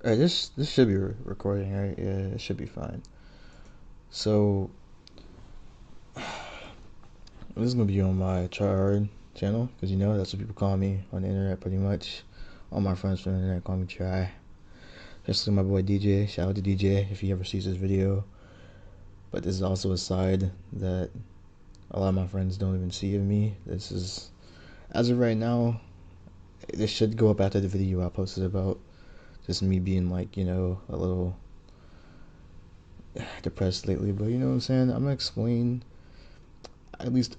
Alright, this should be recording, right? Yeah, it should be fine. So this is gonna be on my tryhard channel because that's what people call me on the internet, pretty much. All my friends from the internet call me Try. Especially my boy DJ. Shout out to DJ if he ever sees this video. But this is also a side that a lot of my friends don't even see of me. This is, as of right now, this should go up after the video I posted about just me being like, a little depressed lately. But you know what I'm saying? I'm gonna explain at least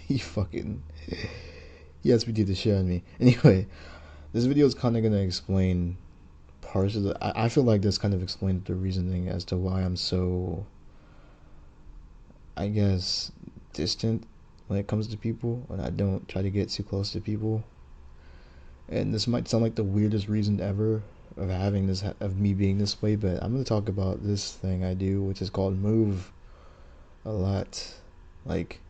he fucking he asked me to do the shit on me. Anyway, this video is kind of gonna explain parts of the. I feel like this kind of explains the reasoning as to why I'm so, I guess, distant when it comes to people, and I don't try to get too close to people. And this might sound like the weirdest reason ever of having this, of me being this way, but I'm gonna talk about this thing I do, which is called move a lot. Like,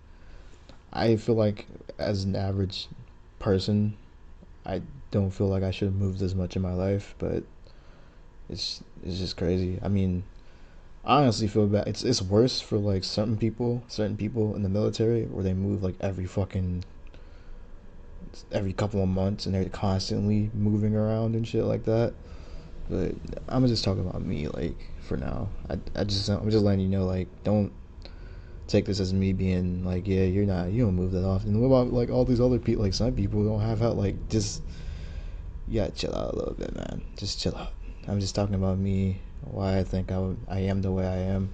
I feel like as an average person, I don't feel like I should have moved this much in my life, but it's just crazy. I mean, I honestly feel bad. It's worse for like certain people in the military where they move like every couple of months and they're constantly moving around and shit like that. But I'm just talking about me like for now. I'm just letting you know, like, don't take this as me being like, yeah, you don't move that often. What about like all these other people? Like some people don't have how, like, just, you gotta chill out a little bit, man. Just chill out. I'm just talking about me, why I think I am the way I am.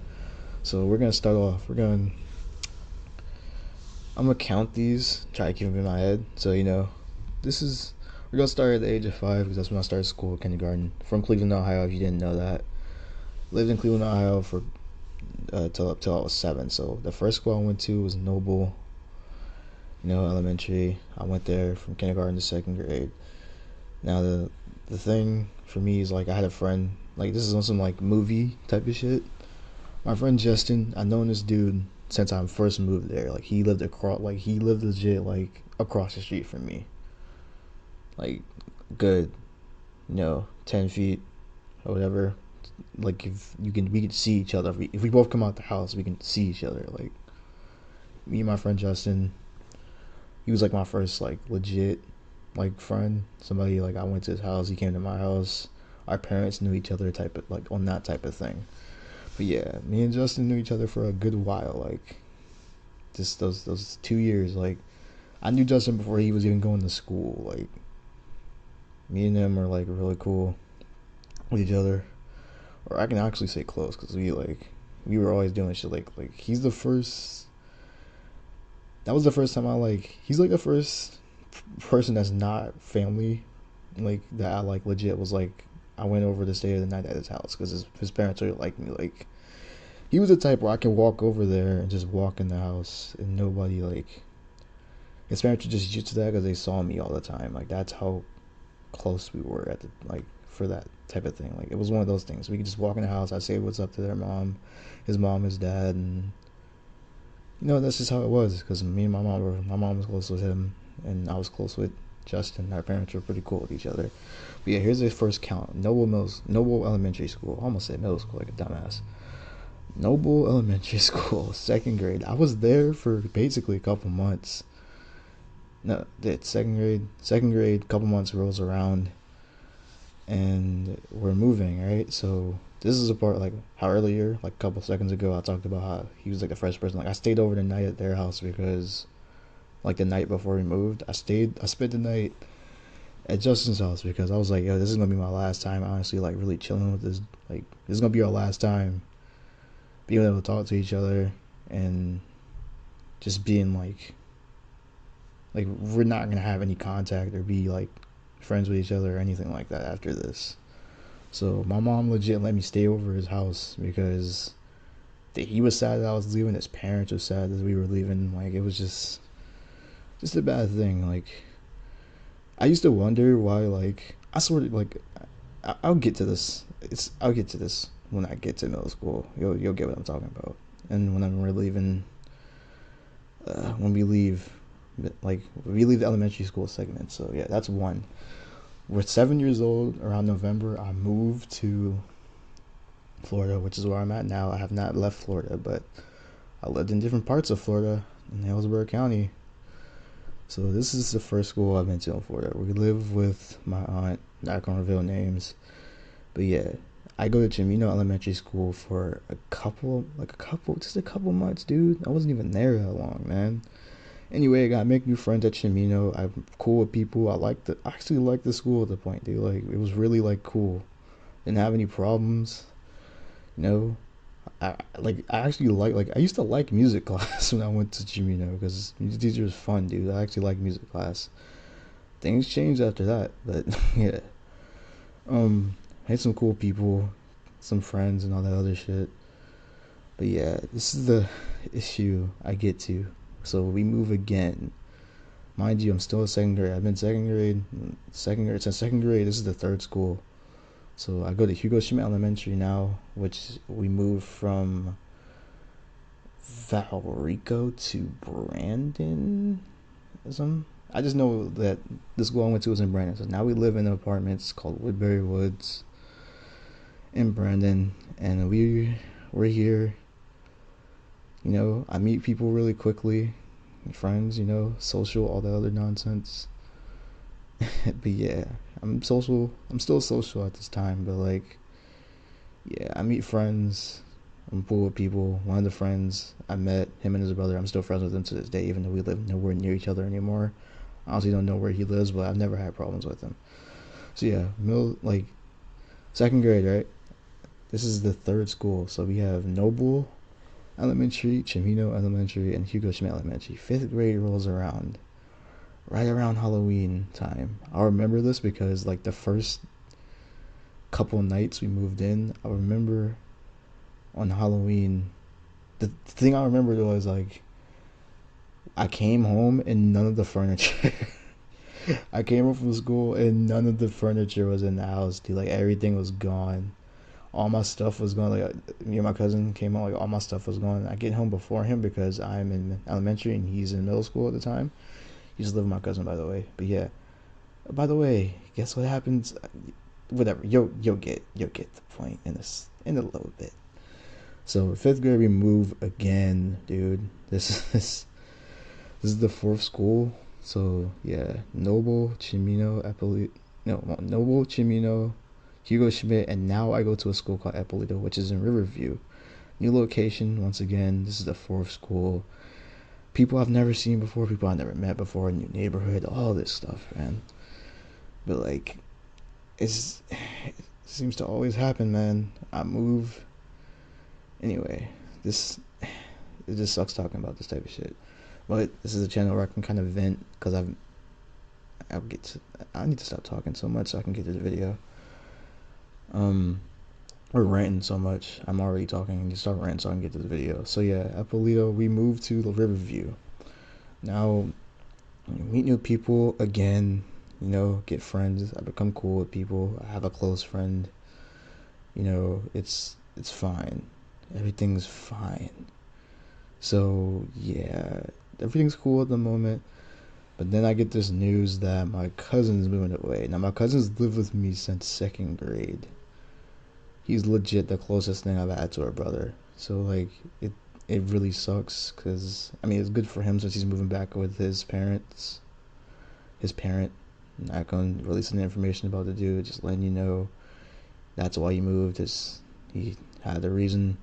So we're gonna start off. I'm gonna count these, try to keep them in my head. So this is we're gonna start at the age of 5 because that's when I started school, kindergarten. From Cleveland, Ohio. If you didn't know that, lived in Cleveland, Ohio for till I was 7. So the first school I went to was Noble, elementary. I went there from kindergarten to second grade. Now the thing for me is, like, I had a friend, like, this is on some like movie type of shit. My friend Justin, I've known this dude since I first moved there. Like, he lived legit like across the street from me. Like, good, 10 feet or whatever. Like, if we could see each other. If we both come out the house, we can see each other. Like, me and my friend Justin, he was like my first like legit like friend. Somebody, like, I went to his house, he came to my house. Our parents knew each other, type of like on that type of thing. But yeah, me and Justin knew each other for a good while. Like, just those 2 years. Like, I knew Justin before he was even going to school. Like, me and him are like really cool with each other, or I can actually say close because we were always doing shit. Like he's the first. That was the first time he's like the first person that's not family, like, that I like legit was like, I went over to stay the night at his house because his parents really liked me. Like, he was the type where I can walk over there and just walk in the house and nobody, like, his parents were just used to that because they saw me all the time. Like, that's how close we were at the, like, for that type of thing. Like, it was one of those things. We could just walk in the house. I say what's up to their mom, his dad, and that's just how it was. Because me and my mom was close with him, and I was close with Justin. Our parents were pretty cool with each other. But yeah, here's the first count. Noble Elementary School. I almost said middle school like a dumbass. Noble Elementary School, second grade. I was there for basically a couple months. No, it's second grade. Second grade, couple months rolls around, and we're moving, right? So this is a part, like, how earlier, like a couple seconds ago, I talked about how he was like the first person. Like, I stayed over the night at their house because, like, the night before we moved, I spent the night at Justin's house because I was like, yo, this is gonna be my last time, honestly, like, really chilling with this. Like, this is gonna be our last time being able to talk to each other and just being like we're not gonna have any contact or be like friends with each other or anything like that after this. So my mom legit let me stay over his house because he was sad that I was leaving. His parents were sad that we were leaving. Like, it was just a bad thing. Like, I used to wonder why. Like, I sort of like, I'll get to this. I'll get to this when I get to middle school. You'll get what I'm talking about. And we're leaving, when we leave, like, we leave the elementary school segment. So yeah, that's one. we're 7 years old. Around November, I moved to Florida, which is where I'm at now. I have not left Florida, but I lived in different parts of Florida in Hillsborough County. So this is the first school I've been to in Florida. We live with my aunt. Not gonna reveal names, but yeah, I go to Chimino Elementary School for just a couple months, dude. I wasn't even there that long, man. Anyway, I got make new friends at Chimino. I'm cool with people. I actually like the school at the point, dude. Like it was really like cool. Didn't have any problems. You know, I actually like I used to like music class when I went to Chimino because music teacher was fun, dude. I actually like music class. Things changed after that, but yeah. Had some cool people, some friends, and all that other shit. But yeah, this is the issue I get to. So we move again. Mind you, I'm still in second grade. I've been second grade since second grade. This is the third school. So I go to Hugo Schmidt Elementary now, which we moved from Valrico to Brandon. I just know that the school I went to was in Brandon. So now we live in apartments called Woodbury Woods in Brandon, and we're here. You know, I meet people really quickly, friends. You know, social, all that other nonsense. But yeah, I'm social. I'm still social at this time, but like, yeah, I meet friends. I'm cool with people. One of the friends I met, him and his brother, I'm still friends with him to this day, even though we live nowhere near each other anymore. I honestly don't know where he lives, but I've never had problems with him. So yeah, second grade, right? This is the third school. So we have Noble Elementary, Chimino Elementary, and Hugo Schmidt Elementary. Fifth grade rolls around, right around Halloween time. I'll remember this because like the first couple nights we moved in, I remember on Halloween, the thing I remembered was like I came home and none of the furniture. I came home from school and none of the furniture was in the house, dude. Like everything was gone. All my stuff was gone. Like me and my cousin came home, like all my stuff was gone. I get home before him because I'm in elementary and he's in middle school at the time. He used to live with my cousin, by the way. But yeah, by the way, guess what happens? Whatever. You'll get the point in a little bit. So fifth grade we move again, dude. This is the fourth school. So yeah, Noble, Chimino, Eppolito. No, Noble, Chimino, Hugo Schmidt, and now I go to a school called Eppolito, which is in Riverview. New location, once again. This is the fourth school. People I've never seen before, people I've never met before, new neighborhood, all this stuff, man. But like, it seems to always happen, man. I move. Anyway, it just sucks talking about this type of shit. But this is a channel where I can kind of vent because I need to stop talking so much so I can get to the video. Or ranting so much. I'm already talking and just start ranting so I can get to the video. So yeah, Eppolito, we moved to the Riverview. Now, meet new people again. You know, get friends. I become cool with people. I have a close friend. You know, it's fine. Everything's fine. So yeah, everything's cool at the moment. But then I get this news that my cousin's moving away. Now my cousin's lived with me since second grade. He's legit the closest thing I've had to a brother. So like it really sucks because I mean it's good for him since he's moving back with his parents. His parent. I'm not gonna release any information about the dude. Just letting you know that's why he moved. He had a reason.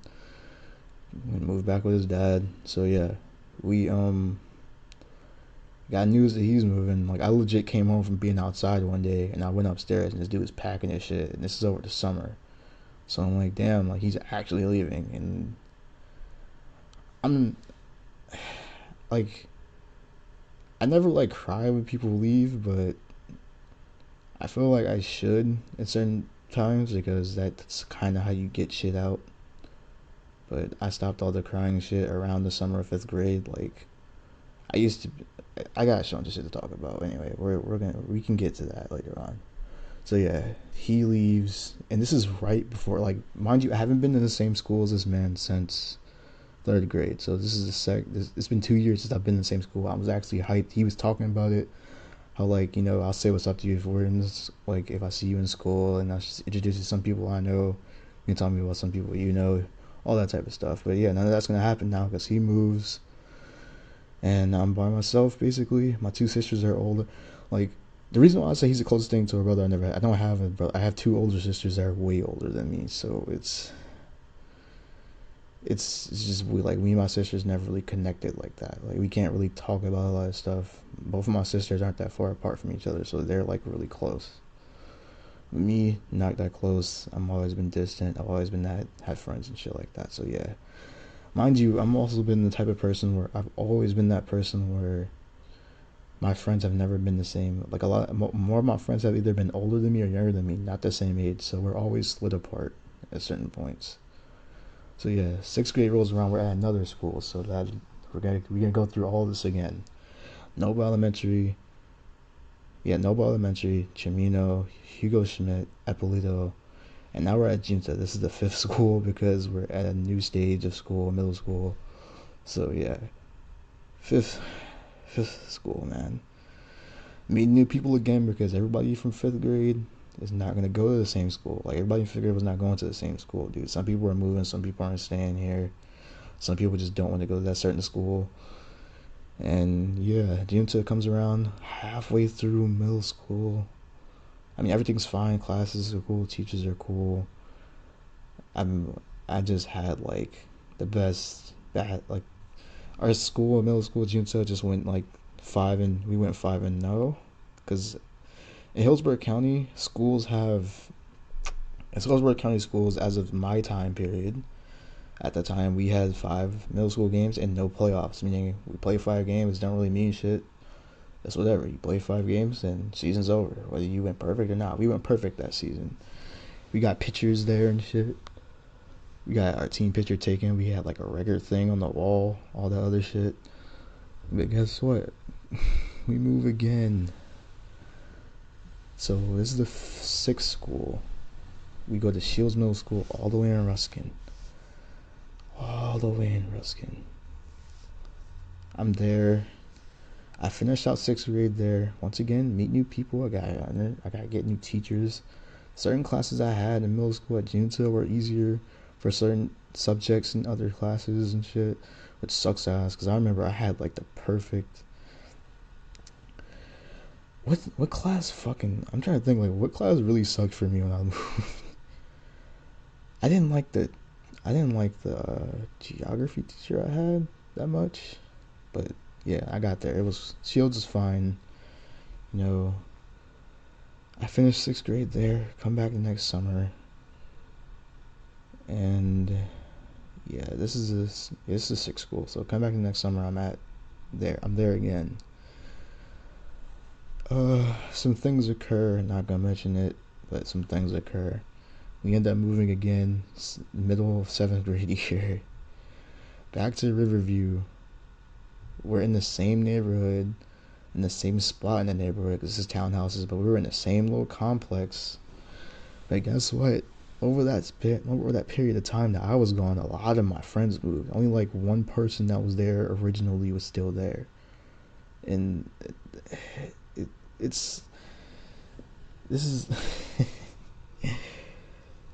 He moved back with his dad. So yeah, we got news that he's moving. Like I legit came home from being outside one day and I went upstairs and this dude was packing his shit and this is over the summer. So I'm like, damn, like he's actually leaving and I'm like I never like cry when people leave, but I feel like I should at certain times because that's kind of how you get shit out. But I stopped all the crying shit around the summer of fifth grade. Like I used to, I got so much shit to talk about. Anyway, we can get to that later on. So yeah, he leaves, and this is right before, like, mind you, I haven't been in the same school as this man since third grade. So this is it's been 2 years since I've been in the same school. I was actually hyped. He was talking about it. how like, you know, I'll say what's up to you if we're in like if I see you in school, and I'll just introduce you to some people I know. You can tell me about some people you know, all that type of stuff. But yeah, none of that's gonna happen now because he moves, and I'm by myself basically. My two sisters are older. Like, the reason why I say he's the closest thing to a brother I never had. I don't have a brother. I have two older sisters that are way older than me, so it's just we like me and my sisters never really connected like that. Like, we can't really talk about a lot of stuff. Both of my sisters aren't that far apart from each other, so they're like really close. Me, not that close. I'm always been distant. I've always been that had friends and shit like that. So yeah, mind you, I'm also been the type of person where I've always been that person where my friends have never been the same. Like, a lot more of my friends have either been older than me or younger than me, not the same age. So we're always split apart at certain points. So yeah, sixth grade rolls around. We're at another school, so that we're gonna go through all this again. Noble Elementary, yeah, Noble Elementary, Chimino, Hugo Schmidt, Eppolito, and now we're at Junta. This is the fifth school because we're at a new stage of school, middle school. So yeah, fifth fifth school, man. Meet new people again because everybody from fifth grade is not gonna go to the same school. Like, everybody in fifth grade was not going to the same school, dude. Some people are moving, some people aren't staying here. Some people just don't want to go to that certain school. And yeah, Junta comes around halfway through middle school. I mean, everything's fine. Classes are cool. Teachers are cool. I'm. I just had like the best. Bad like our school, middle school, Junta just went like we went 5-0, because in Hillsborough County schools have. In Hillsborough County schools, as of my time period, at the time we had 5 middle school games and no playoffs, meaning we play 5 games, don't really mean shit. It's whatever. You play 5 games and season's over. Whether you went perfect or not. We went perfect that season. We got pictures there and shit. We got our team picture taken. We had like a record thing on the wall. All that other shit. But guess what? We move again. So this is the sixth school. We go to Shields Middle School all the way in Ruskin. All the way in Ruskin. I'm there. I finished out sixth grade there. Once again, meet new people. I gotta get new teachers. Certain classes I had in middle school at Junta were easier for certain subjects in other classes and shit, which sucks ass. Cause I remember I had like the perfect. What class fucking? I'm trying to think, like, what class really sucked for me when I moved. I didn't like the geography teacher I had that much, but yeah, I got there. It was Shields is fine. You know, I finished sixth grade there. Come back the next summer, and yeah, this is sixth school. So come back the next summer. I'm there again. Some things occur. Not gonna mention it, but some things occur. We end up moving again, middle of seventh grade year, back to Riverview. We're in the same neighborhood, in the same spot in the neighborhood. This is townhouses, but we were in the same little complex. But guess what? Over that period of time that I was gone, a lot of my friends moved. Only like one person that was there originally was still there, and it's this is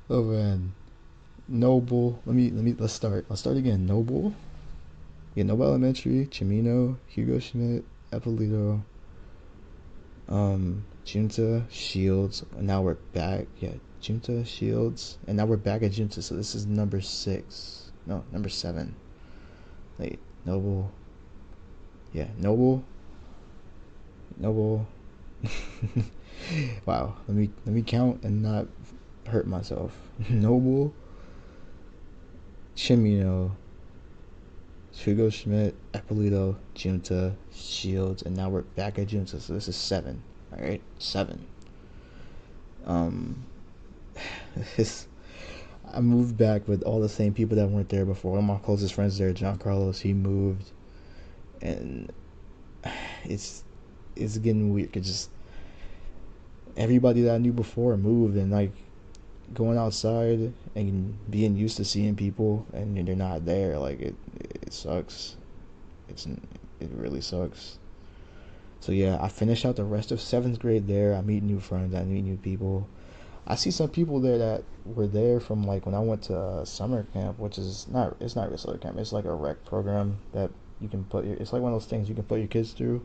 oh man. Noble. Let's start. I'll start again. Noble. Yeah, Noble Elementary, Chimino, Hugo Schmidt, Eppolito, Junta, Shields, and now we're back. Yeah, Junta, Shields, and now we're back at Junta. So this is number 6. No, number 7. Wait, Noble. Yeah, Noble. Wow. Let me count and not hurt myself. Noble, Chimino, Hugo Schmidt, Eppolito, Junta, Shields, and now we're back at Junta. So this is 7. All right, 7. Um, this, I moved back with all the same people that weren't there before. One of my closest friends there, John Carlos, he moved, and it's getting weird. Cause just everybody that I knew before moved, and like going outside and being used to seeing people and they're not there, like it sucks. It really sucks. So yeah, I finished out the rest of seventh grade there. I meet new friends. I meet new people. I see some people there that were there from like when I went to summer camp, which is not it's not really summer camp. It's like a rec program that you can put your. It's like one of those things you can put your kids through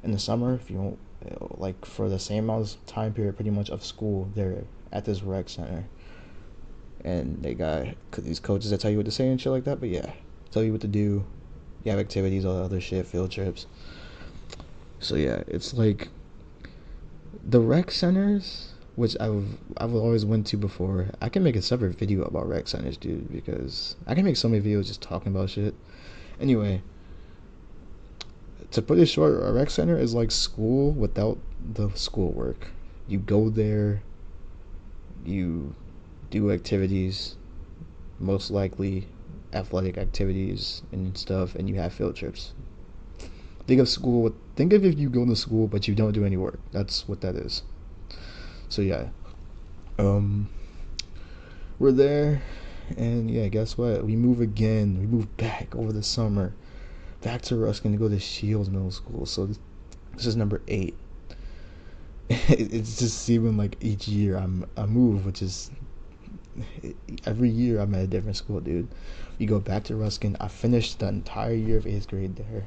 in the summer if you don't like for the same amount of time period pretty much of school. They're at this rec center, and they got these coaches that tell you what to say and shit like that. But yeah, tell you what to do. You have activities, all other shit, field trips. So yeah, it's like the rec centers, which I've always went to before. I can make a separate video about rec centers, dude, because I can make so many videos just talking about shit. Anyway, to put it short, a rec center is like school without the schoolwork. You go there, you do activities, most likely athletic activities and stuff, and you have field trips. Think of school. Think of if you go to school but you don't do any work. That's what that is. So yeah, um, we're there, and yeah, guess what? We move again. We move back over the summer, back to Ruskin to go to Shields Middle School. So this is number 8. It's just even like each year I move, which is every year I'm at a different school, dude. We go back to Ruskin. I finished the entire year of 8th grade there.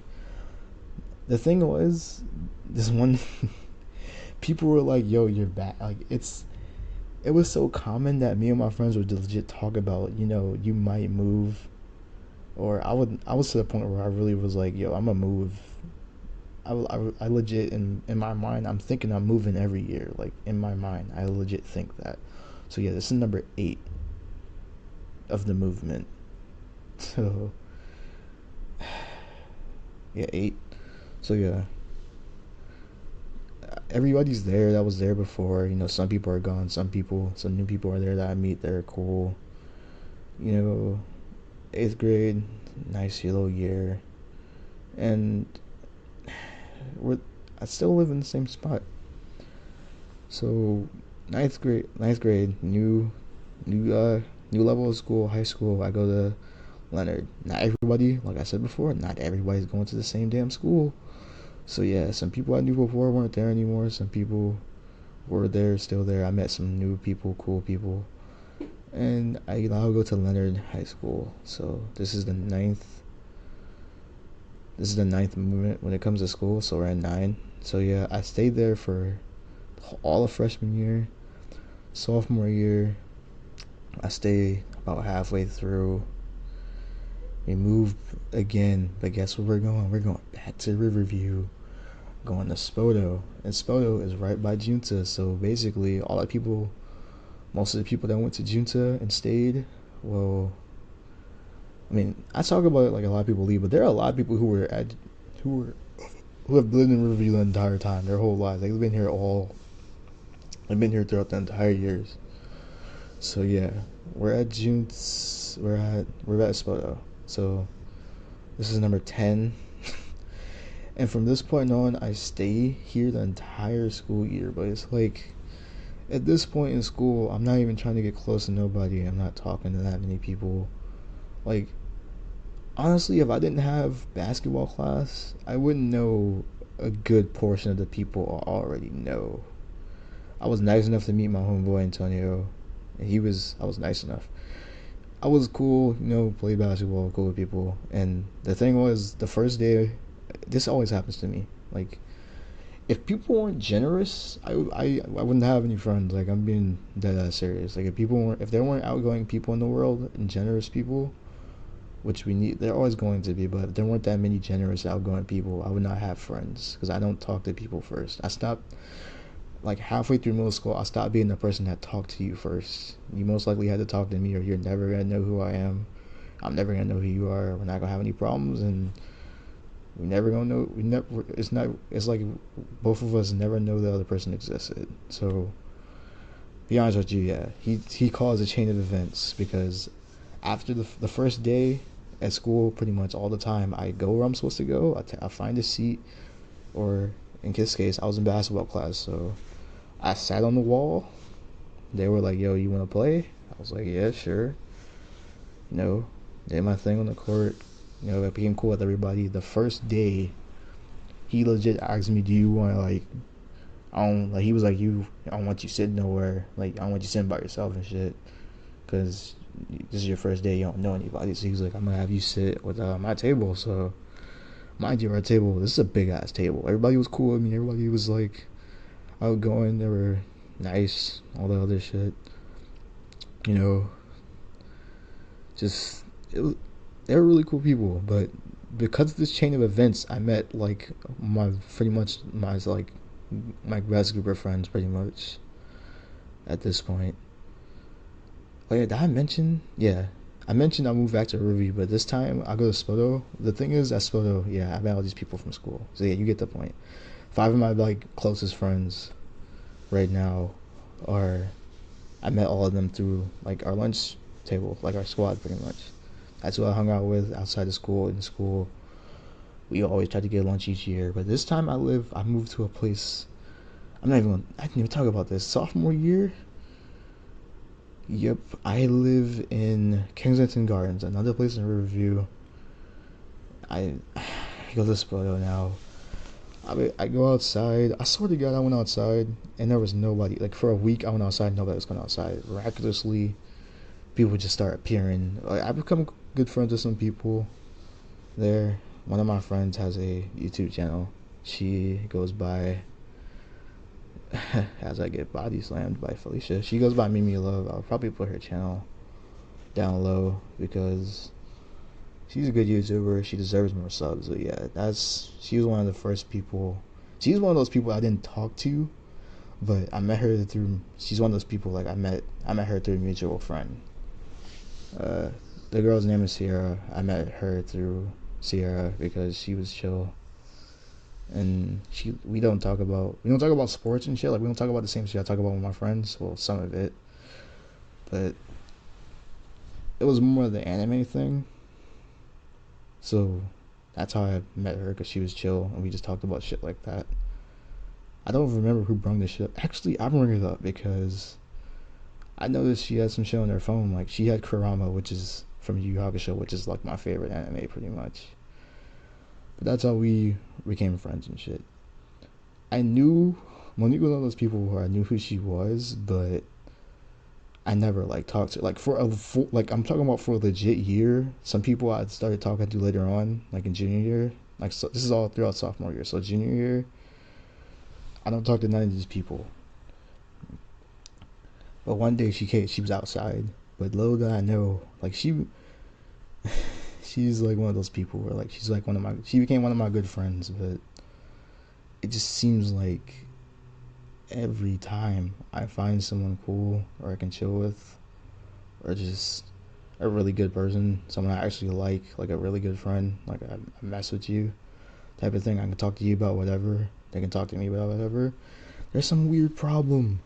The thing was, this one, people were like, "Yo, you're back." Like it was so common that me and my friends would legit talk about, you might move, or I was to the point where I really was like, "Yo, I'm gonna move." I legit in my mind I'm thinking I'm moving every year. Like in my mind, I legit think that. So yeah, this is number 8 of the movement. So yeah, 8. So yeah, everybody's there that was there before. Some people are gone. Some new people are there that I meet. They're cool. You know, 8th grade, nice little year, and I still live in the same spot. So ninth grade, new level of school, high school. I go to Leonard. Not everybody, like I said before, not everybody's going to the same damn school. So yeah, some people I knew before weren't there anymore. Some people were there, still there. I met some new people, cool people, and I now go to Leonard High School. So this is the ninth. This is the ninth movement when it comes to school. So we're at 9. So yeah, I stayed there for all of freshman year, sophomore year. I stayed about halfway through. We moved again, but guess where we're going? We're going back to Riverview, going to Spoto, and Spoto is right by Junta. So basically, most of the people that went to Junta and stayed, well, I mean, I talk about it like a lot of people leave, but there are a lot of people who have lived in Riverview the entire time, their whole lives. They've been here throughout the entire years. So yeah, we're at Junta. We're at Spoto. So this is number 10. And from this point on, I stay here the entire school year. But it's like, at this point in school, I'm not even trying to get close to nobody. I'm not talking to that many people. Like, honestly, if I didn't have basketball class, I wouldn't know a good portion of the people I already know. I was nice enough to meet my homeboy Antonio, and I was nice enough. I was cool, play basketball, cool with people. And the thing was, the first day, this always happens to me. Like, if people weren't generous, I wouldn't have any friends. Like, I'm being dead ass serious. Like, if there weren't outgoing people in the world and generous people, which we need, they're always going to be. But if there weren't that many generous, outgoing people, I would not have friends because I don't talk to people first. I stopped. Like halfway through middle school, I stopped being the person that talked to you first. You most likely had to talk to me, or you're never gonna know who I am. I'm never gonna know who you are. We're not gonna have any problems, and we never gonna know. We never. It's not. It's like both of us never know the other person existed. So, be honest with you, yeah, he caused a chain of events because after the first day at school, pretty much all the time, I go where I'm supposed to go. I find a seat, or in this case, I was in basketball class, so I sat on the wall. They were like, "Yo, you want to play?" I was like, "Yeah, sure." Did my thing on the court. I became cool with everybody. The first day, he legit asked me, "Do you want like I don't like?" He was like, "You, I don't want you sitting nowhere. Like I don't want you sitting by yourself and shit, because this is your first day. You don't know anybody." So he was like, "I'm gonna have you sit with my table." So mind you, our table, this is a big ass table. Everybody was cool with me. Everybody was like outgoing. They were nice. All the other shit, you know, just it was, they were really cool people. But because of this chain of events, I met like my pretty much my like my best group of friends pretty much at this point. Oh yeah, did I mention? Yeah, I mentioned I moved back to Riverview, but this time I go to Spoto. The thing is, at Spoto, yeah, I met all these people from school. So yeah, you get the point. Five of my like closest friends right now are I met all of them through like our lunch table, like our squad pretty much. That's who I hung out with outside of school. In school, we always tried to get lunch each year. But this time I moved to a place. I didn't even talk about this. Sophomore year, yep, I live in Kensington Gardens, another place in Riverview. I go to Spoto now. I go outside. I swear to God, I went outside and there was nobody. Like for a week, I went outside, nobody was going outside. Miraculously, people just start appearing. Like I become good friends with some people there. One of my friends has a YouTube channel. She goes by as I get body slammed by Felicia. She goes by Mimi Love. I'll probably put her channel down low because she's a good YouTuber. She deserves more subs. So yeah, she was one of the first people. She's one of those people I didn't talk to, but I met her through. She's one of those people like I met her through a mutual friend. Uh, the girl's name is Sierra. I met her through Sierra because she was chill, and we don't talk about sports and shit. Like we don't talk about the same shit I talk about with my friends. Well, some of it, but it was more the anime thing. So that's how I met her because she was chill and we just talked about shit like that. I don't remember who brought this shit up. Actually, I bring it up because I noticed she had some shit on her phone. Like she had Kurama, which is from Yu Yu Hakusho, which is like my favorite anime pretty much. But that's how we became friends and shit. I knew Monique was one of those people where I knew who she was, but I never like talked to her. Like like I'm talking about for a legit year. Some people I started talking to later on, like in junior year. Like so, this is all throughout sophomore year. So junior year, I don't talk to none of these people. But one day she came, she was outside. But little did I know, like she's like one of those people where like she became one of my good friends. But it just seems like every time I find someone cool or I can chill with, or just a really good person, someone I actually like a really good friend, like I mess with you, type of thing. I can talk to you about whatever. They can talk to me about whatever. There's some weird problem.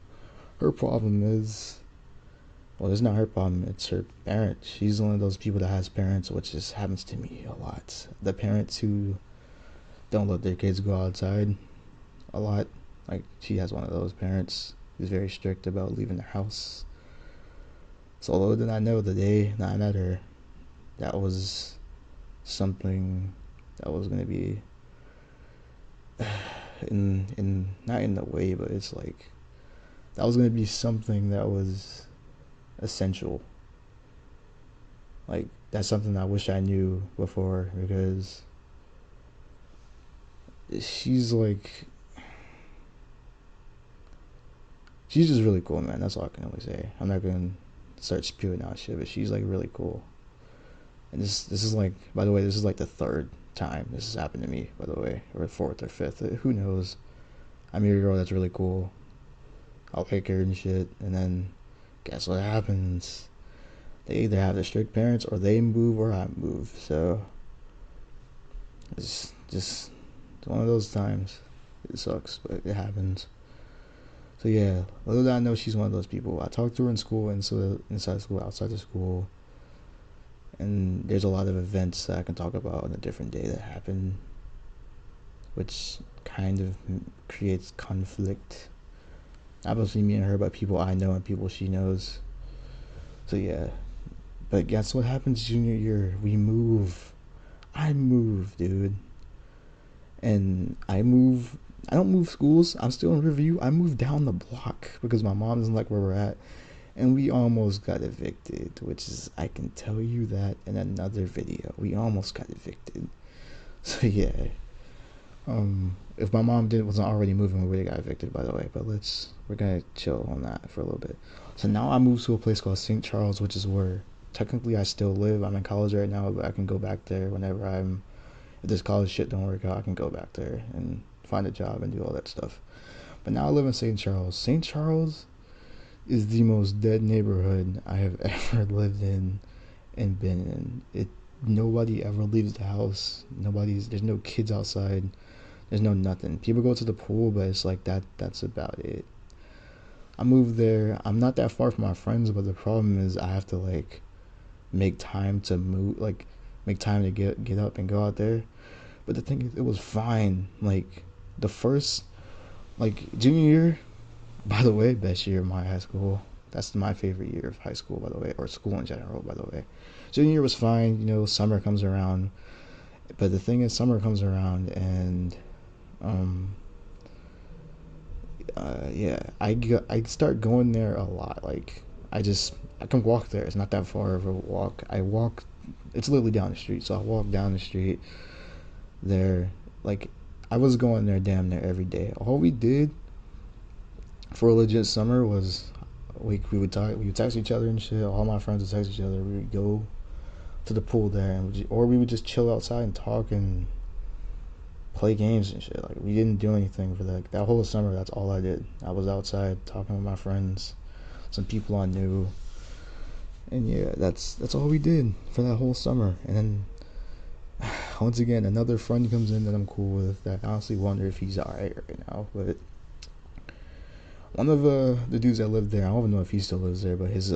Her problem is, well, it's not her problem. It's her parents. She's one of those people that has parents, which just happens to me a lot. The parents who don't let their kids go outside a lot. Like she has one of those parents who's very strict about leaving the house. So little did I know the day that I met her, that was something that was gonna be in not in the way, but it's like that was gonna be something that was essential. Like that's something I wish I knew before because she's like she's just really cool, man. That's all I can really say. I'm not gonna start spewing out shit, but she's like really cool. And this is like, by the way, this is like the third time this has happened to me, by the way, or fourth or fifth. Who knows? I meet a girl that's really cool. I'll pick her and shit, and then guess what happens? They either have the strict parents, or they move, or I move. So it's just one of those times. It sucks, but it happens. So yeah, little did I know she's one of those people. I talked to her in school, inside school, outside of school, and there's a lot of events that I can talk about on a different day that happen, which kind of creates conflict. Not mostly me and her, but people I know and people she knows. So yeah, but guess what happens junior year? We move. I move, dude. And I don't move schools. I'm still in Riverview. I moved down the block because my mom doesn't like where we're at. And we almost got evicted, which is, I can tell you that in another video. We almost got evicted. So yeah. If my mom wasn't already moving, we would have got evicted, by the way. But we're gonna chill on that for a little bit. So now I moved to a place called St. Charles, which is where technically I still live. I'm in college right now, but I can go back there whenever if this college shit don't work out, I can go back there and find a job and do all that stuff. But now I live in St. Charles. St. Charles is the most dead neighborhood I have ever lived in and been in. Nobody ever leaves the house. There's no kids outside. There's no nothing. People go to the pool, but it's like that's about it. I moved there. I'm not that far from my friends, but the problem is I have to like make time to move, like make time to get up and go out there. But the thing is, it was fine. Like the first, like junior year, by the way, best year of my high school. That's my favorite year of high school, by the way, or school in general, by the way. Junior year was fine. Summer comes around. But the thing is, summer comes around, and um, yeah, I start going there a lot. Like I can walk there. It's not that far of a walk. I walk. It's literally down the street. So I walk down the street there. Like I was going there damn near every day. All we did for a legit summer was we would talk. We would text each other and shit. All my friends would text each other. We would go to the pool there, or we would just chill outside and talk and play games and shit. Like we didn't do anything for that whole summer. That's all I did. I was outside talking with my friends, some people I knew, and yeah, that's all we did for that whole summer. And then once again, another friend comes in that I'm cool with. That I honestly wonder if he's alright right now. But one of the dudes that lived there, I don't even know if he still lives there, but his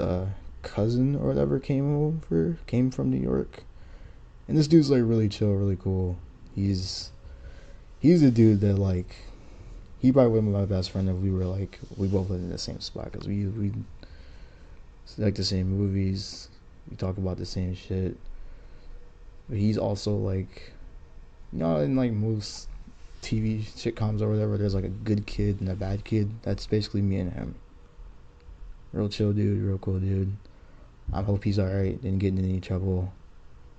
cousin or whatever came from New York, and this dude's like really chill, really cool. He's a dude that like he probably would have been my best friend if we both lived in the same spot, because we like the same movies, we talk about the same shit. But he's also like, in like most TV sitcoms or whatever, there's like a good kid and a bad kid. That's basically me and him. Real chill dude, real cool dude. I hope he's alright, didn't get in any trouble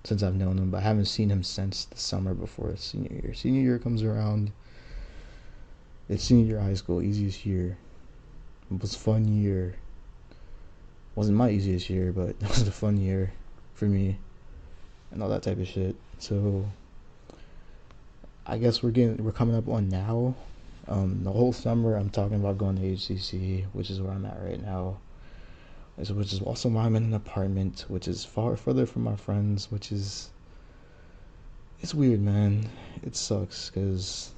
since I've known him, but I haven't seen him since the summer before senior year. Senior year comes around. It's senior year of high school, easiest year. It was a fun year. Wasn't my easiest year, but it was a fun year for me and all that type of shit. So I guess we're coming up on now. The whole summer I'm talking about going to HCC, which is where I'm at right now. Which is also why I'm in an apartment, which is far further from my friends, it's weird, man. It sucks, because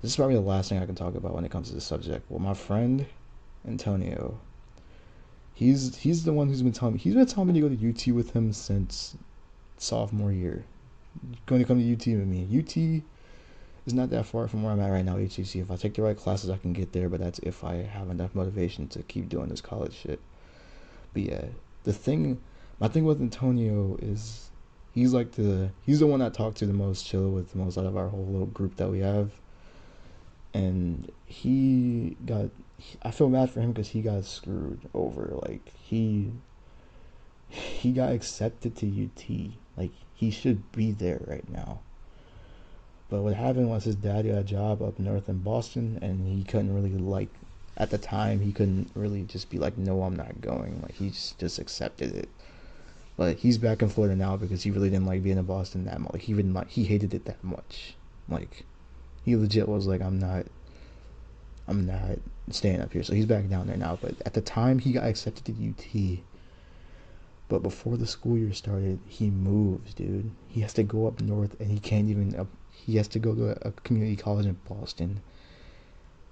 this is probably the last thing I can talk about when it comes to this subject. Well, my friend, Antonio, he's the one he's been telling me to go to UT with him since sophomore year. Going to come to UT with me. UT is not that far from where I'm at right now, HCC. If I take the right classes, I can get there, but that's if I have enough motivation to keep doing this college shit. But yeah, my thing with Antonio is he's the one I talk to the most, chill with the most out of our whole little group that we have. And I feel bad for him because he got screwed over. Like he got accepted to UT. Like he should be there right now. But what happened was his dad got a job up north in Boston, and he couldn't really at the time, he couldn't really just be like, no, I'm not going. Like, he just accepted it. But he's back in Florida now because he really didn't like being in Boston that much. Like, he hated it that much. Like, he legit was like, I'm not staying up here. So he's back down there now. But at the time, he got accepted to UT. But before the school year started, he moves, dude. He has to go up north, and he has to go to a community college in Boston.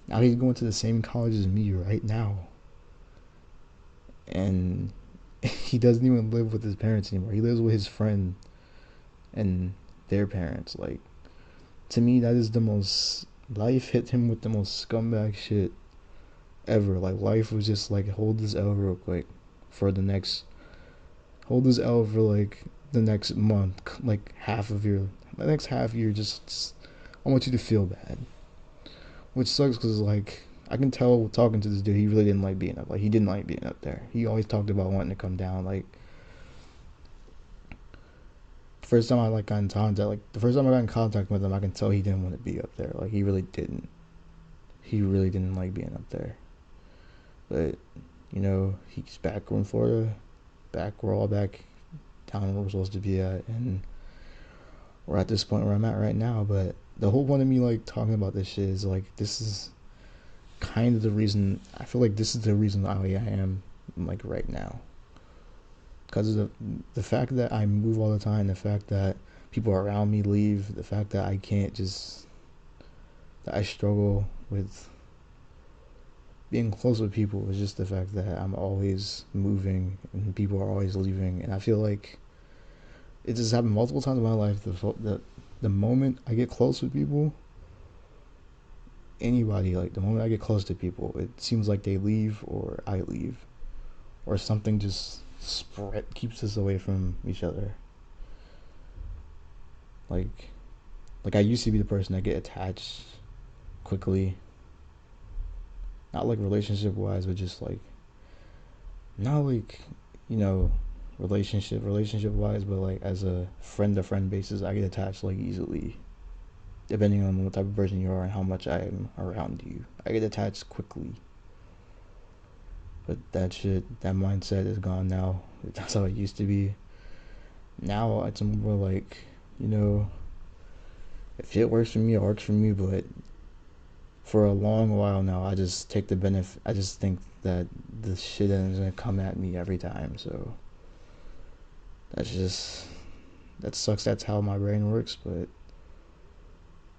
Now he's going to the same college as me right now. And he doesn't even live with his parents anymore. He lives with his friend and their parents. Like, to me, that is life hit him with the most scumbag shit ever. Like, life was just like, hold this L real quick hold this L for like the next month, like the next half year, just I want you to feel bad. Which sucks because, like, I can tell talking to this dude, he really didn't like being up. Like, he didn't like being up there. He always talked about wanting to come down. Like, first time I, like, got in contact, like, the first time I got in contact with him, I can tell he didn't want to be up there. Like, he really didn't. He really didn't like being up there. But, you know, he's back in Florida. We're all back down where we're supposed to be at. And we're at this point where I'm at right now. But the whole point of me, like, talking about this shit is, like, this is kind of the reason. I feel like this is the reason I am, like, right now. Because of the fact that I move all the time, the fact that people around me leave, the fact that I can't just, that I struggle with being close with people is just the fact that I'm always moving and people are always leaving. And I feel like it just happened multiple times in my life. The moment I get close with people, anybody, like, the moment I get close to people, it seems like they leave or I leave, or something just keeps us away from each other. Like I used to be the person that get attached quickly, not like relationship wise, but just like, not like, you know, relationship wise, but like as a friend to friend basis, I get attached like easily, depending on what type of person you are and how much I am around you. I get attached quickly. But that mindset is gone now. That's how it used to be. Now it's more like, you know, if it works for me, it works for me. But for a long while now, I just take the benefit. I just think that the shit is gonna come at me every time. So that sucks. That's how my brain works. But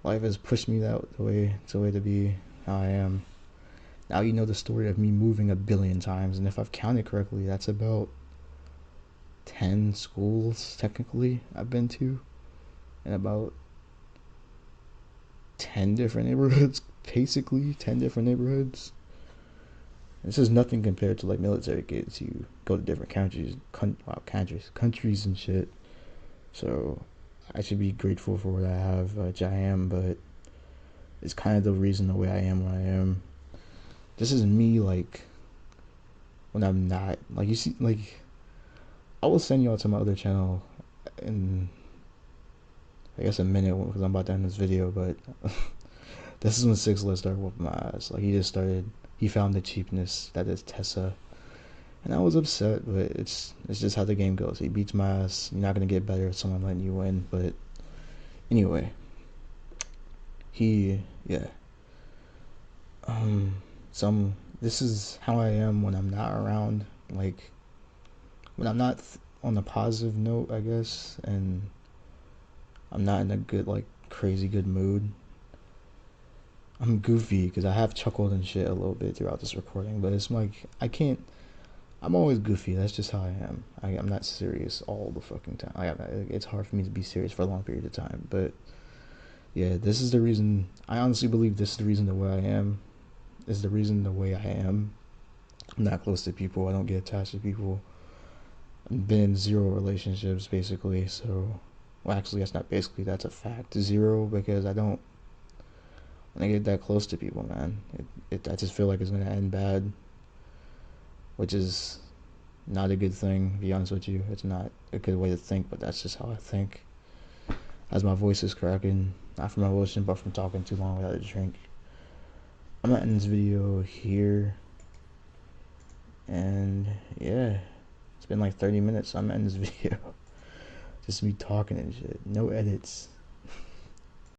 life has pushed me that way to be how I am. Now you know the story of me moving 1,000,000,000 times, and if I've counted correctly, that's about 10 schools technically I've been to, and about 10 different neighborhoods, basically 10 different neighborhoods. This is nothing compared to like military kids. You go to different countries and shit. So I should be grateful for what I have, which I am, but it's kind of the reason the way I am where I am. This is me, like, when I'm not, like, you see, like, I will send y'all to my other channel in, I guess, a minute, because I'm about to end this video, but this is when Six Lit started whooping my ass. Like, he found the cheapness that is Tessa, and I was upset, but it's just how the game goes. He beats my ass. You're not gonna get better if someone letting you win, but anyway, yeah. This is how I am when I'm not around, like, when I'm not on a positive note, I guess, and I'm not in a good, like, crazy good mood. I'm goofy because I have chuckled and shit a little bit throughout this recording, but it's like, I'm always goofy. That's just how I am. I'm not serious all the fucking time. It's hard for me to be serious for a long period of time, but yeah, this is the reason. I honestly believe this is the reason the way I am. Is the reason the way I am. I'm not close to people. I don't get attached to people. I've been in 0 relationships basically. So, well, actually, that's not basically. That's a fact. 0, because I don't. When I get that close to people, man, I just feel like it's gonna end bad, which is not a good thing. To be honest with you, it's not a good way to think, but that's just how I think. As my voice is cracking, not from emotion, but from talking too long without a drink. I'm gonna end this video here, and yeah, it's been like 30 minutes, so I'm gonna end this video. Just me talking and shit, no edits.